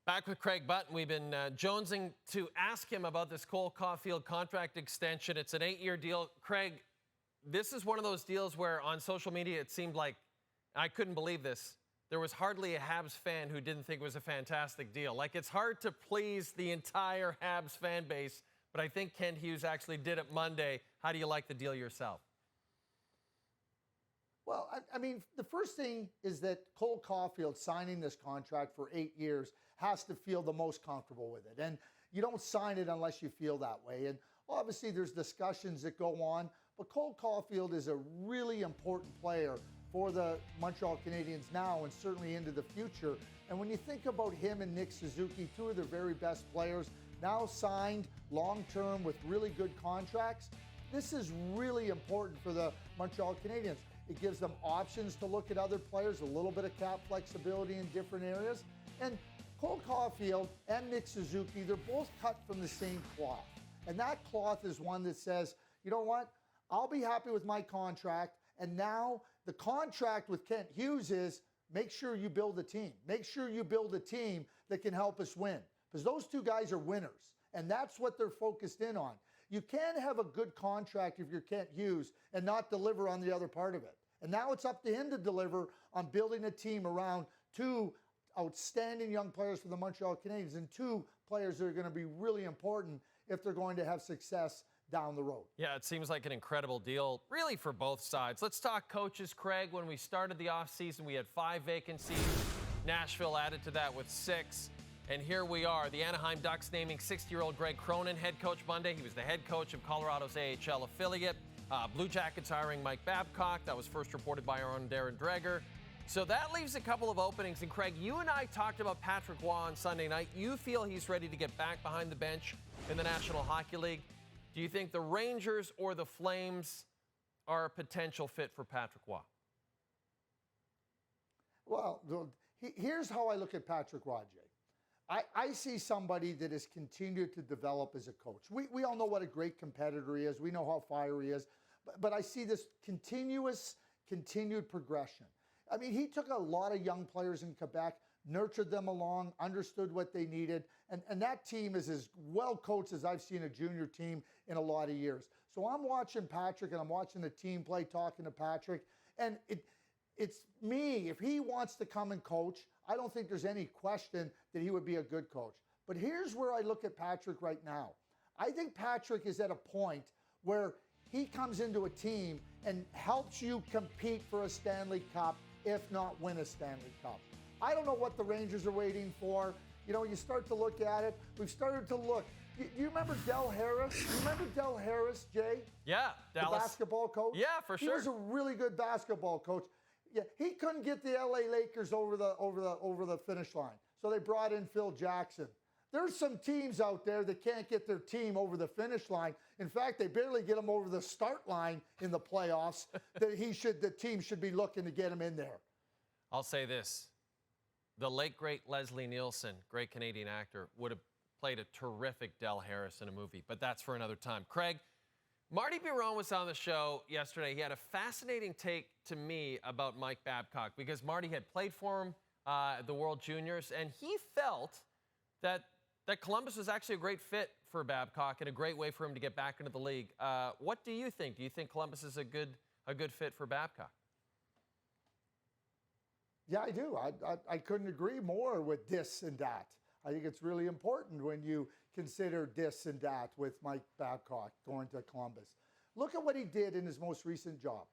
Back with Craig Button. We've been jonesing to ask him about this Cole Caufield contract extension. It's an 8-year deal. Craig, this is one of those deals where on social media it seemed like, I couldn't believe this, there was hardly a Habs fan who didn't think it was a fantastic deal. Like, it's hard to please the entire Habs fan base, but I think Kent Hughes actually did it Monday. How do you like the deal yourself? Well, I mean, the first thing is that Cole Caufield signing this contract for 8 years has to feel the most comfortable with it. And you don't sign it unless you feel that way. And obviously there's discussions that go on, but Cole Caufield is a really important player for the Montreal Canadiens now and certainly into the future. And when you think about him and Nick Suzuki, two of their very best players, now signed long-term with really good contracts, this is really important for the Montreal Canadiens. It gives them options to look at other players, a little bit of cap flexibility in different areas. And Cole Caufield and Nick Suzuki, they're both cut from the same cloth. And that cloth is one that says, you know what, I'll be happy with my contract. And now the contract with Kent Hughes is make sure you build a team. Make sure you build a team that can help us win. Because those two guys are winners. And that's what they're focused in on. You can't have a good contract if you're Kent Hughes and not deliver on the other part of it. And now it's up to him to deliver on building a team around two outstanding young players for the Montreal Canadiens and two players that are going to be really important if they're going to have success down the road. Yeah, it seems like an incredible deal, really, for both sides. Let's talk coaches, Craig. When we started the offseason, we had 5 vacancies. Nashville added to that with 6. And here we are, the Anaheim Ducks naming 60-year-old Greg Cronin head coach Monday. He was the head coach of Colorado's AHL affiliate. Blue Jackets hiring Mike Babcock. That was first reported by our own Darren Dreger. So that leaves a couple of openings. And Craig, you and I talked about Patrick Roy on Sunday night. You feel he's ready to get back behind the bench in the National Hockey League. Do you think the Rangers or the Flames are a potential fit for Patrick Roy? Well, here's how I look at Patrick Roy, Jay. I see somebody that has continued to develop as a coach. We all know what a great competitor he is. We know how fiery he is. But I see this continued progression. I mean, he took a lot of young players in Quebec, nurtured them along, understood what they needed. And that team is as well coached as I've seen a junior team in a lot of years. So I'm watching Patrick and I'm watching the team play, talking to Patrick. And it's me, if he wants to come and coach, I don't think there's any question that he would be a good coach. But here's where I look at Patrick right now. I think Patrick is at a point where he comes into a team and helps you compete for a Stanley Cup, if not win a Stanley Cup. I don't know what the Rangers are waiting for. You know, you start to look at it. We've started to look. You remember Del Harris? You remember Del Harris, Jay? Yeah, Dallas. The basketball coach? Yeah, for sure. He was a really good basketball coach. Yeah, he couldn't get the LA Lakers over the finish line. So they brought in Phil Jackson. There's some teams out there that can't get their team over the finish line. In fact, they barely get them over the start line in the playoffs. The team should be looking to get him in there. I'll say this. The late, great Leslie Nielsen, great Canadian actor, would have played a terrific Del Harris in a movie, but that's for another time. Craig, Marty Biron was on the show yesterday. He had a fascinating take to me about Mike Babcock because Marty had played for him at the World Juniors, and he felt that Columbus was actually a great fit for Babcock and a great way for him to get back into the league. What do you think? Do you think Columbus is a good fit for Babcock? Yeah, I do. I couldn't agree more with this and that. I think it's really important when you consider this and that with Mike Babcock going to Columbus. Look at what he did in his most recent job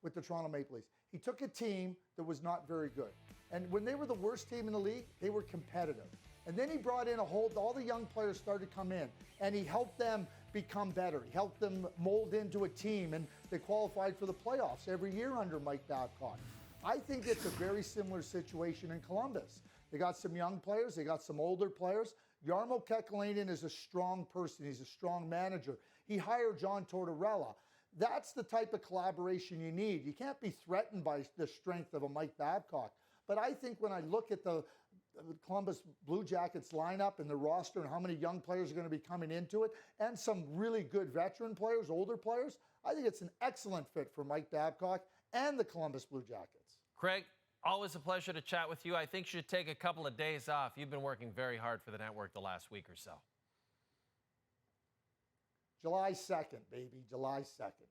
with the Toronto Maple Leafs. He took a team that was not very good. And when they were the worst team in the league, they were competitive. And then he brought in all the young players started to come in, and he helped them become better. He helped them mold into a team, and they qualified for the playoffs every year under Mike Babcock. I think it's a very similar situation in Columbus. They got some young players. They got some older players. Jarmo Kekalainen is a strong person. He's a strong manager. He hired John Tortorella. That's the type of collaboration you need. You can't be threatened by the strength of a Mike Babcock. But I think when I look at the Columbus Blue Jackets lineup and the roster and how many young players are going to be coming into it and some really good veteran players, older players, I think it's an excellent fit for Mike Babcock and the Columbus Blue Jackets. Craig, Always a pleasure to chat with you. I think you should take a couple of days off. You've been working very hard for the network the last week or so. July 2nd, baby, July 2nd.